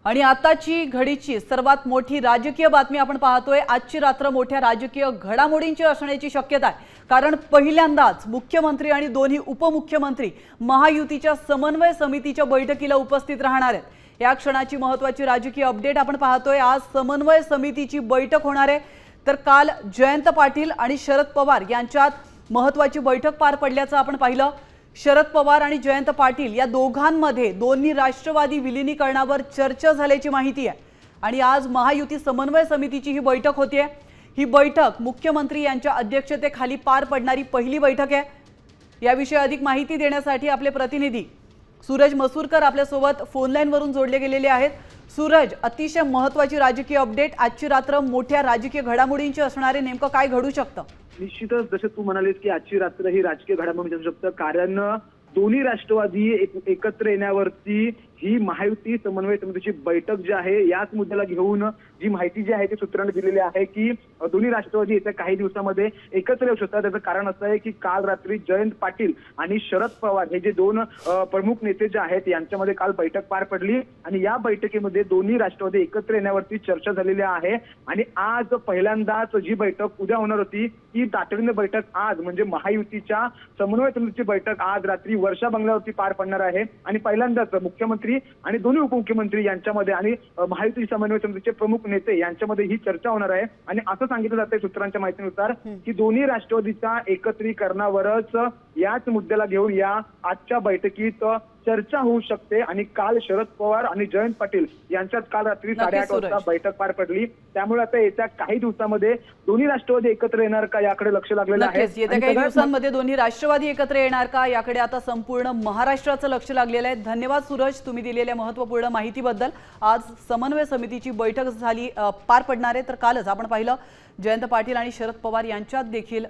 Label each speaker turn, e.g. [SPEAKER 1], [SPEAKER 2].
[SPEAKER 1] आणि आताची घडीची सर्वात मोठी राजकीय बातमी आपण पाहतोय। आजची रात्र मोठ्या राजकीय घडामोडींची असण्याची शक्यता आहे, कारण पहिल्यांदाच मुख्यमंत्री आणि दोन्ही उपमुख्यमंत्री महायुतीच्या समन्वय समितीच्या बैठकीला उपस्थित राहणार आहेत। या क्षणाची महत्त्वाची राजकीय अपडेट आपण पाहतोय। आज समन्वय समितीची बैठक होणार आहे, तर काल जयंत पाटील आणि शरद पवार यांच्यात महत्त्वाची बैठक पार पडल्याचं आपण पाहिलं। शरद पवार आणि जयंत पाटील या दोघांमध्ये दोन्ही राष्ट्रवादी विलीनीकरणावर चर्चा झाल्याची माहिती आहे आणि आज महायुती समन्वय समितीची ही बैठक होतीये। ही बैठक मुख्यमंत्री यांच्या अध्यक्षतेखाली पार पडणारी पहिली बैठक आहे। याविषयी अधिक माहिती देण्यासाठी आपले प्रतिनिधी सूरज मसूरकर आपल्या सोबत फोन लाइन वरून जोडले गेलेले आहेत। सूरज, अतिशय महत्त्वाची राजकीय अपडेट, आजची रात्र मोठ्या राजकीय घडामोडींची असणारे, नेमकं काय घडू शकतं?
[SPEAKER 2] निश्चितच जसे तू म्हणालीस की आजची रात्र ही राजकीय घडामोडी असू शकतं, कारण दोन्ही राष्ट्रवादी एकत्र येण्यावरती ही महायुती समन्वय समितीची बैठक जी आहे याच मुद्द्याला घेऊन जी माहिती जी आहे ती सूत्रांनी दिलेली आहे की दोन्ही राष्ट्रवादी येत्या काही दिवसांमध्ये एकत्र येऊ शकतात। त्याचं कारण असं आहे की काल रात्री जयंत पाटील आणि शरद पवार हे जे दोन प्रमुख नेते जे आहेत यांच्यामध्ये काल बैठक पार पडली आणि या बैठकीमध्ये दोन्ही राष्ट्रवादी एकत्र येण्यावरती चर्चा झालेली आहे। आणि आज पहिल्यांदाच जी बैठक उद्या होणार होती ती तातडीने बैठक आज म्हणजे महायुतीच्या समन्वय समितीची बैठक आज रात्री वर्षा बंगल्यावरती पार पडणार आहे। आणि पहिल्यांदाच मुख्यमंत्री आणि दोन्ही उपमुख्यमंत्री यांच्यामध्ये आणि महायुती समन्वय समितीचे प्रमुख नेते यांच्यामध्ये ही चर्चा होणार आहे। आणि असं सांगितलं जातंय सूत्रांच्या माहितीनुसार की दोन्ही राष्ट्रवादीच्या एकत्रीकरणावरच याच मुद्द्याला घेऊन या आजच्या बैठकीत चर्चा होऊ शकते। आणि काल शरद पवार आणि जयंत पाटील यांच्यात काल रात्री 8:30 वाजता बैठक पार पडली, त्यामुळे आता येत्या काही दिवसांमध्ये दोन्ही राष्ट्रवादी एकत्र येणार का याकडे लक्ष लागलेलं आहे।
[SPEAKER 1] येत्या काही दिवसांमध्ये दोन्ही राष्ट्रवादी एकत्र येणार का याकडे आता संपूर्ण महाराष्ट्राचं लक्ष लागलेलं आहे। धन्यवाद सूरज, तुम्ही दिलेल्या महत्त्वपूर्ण माहितीबद्दल। आज समन्वय समितीची बैठक झाली पार पडणार आहे, तर कालच आपण पाहिलं जयंत पाटील आणि शरद पवार यांच्यात देखील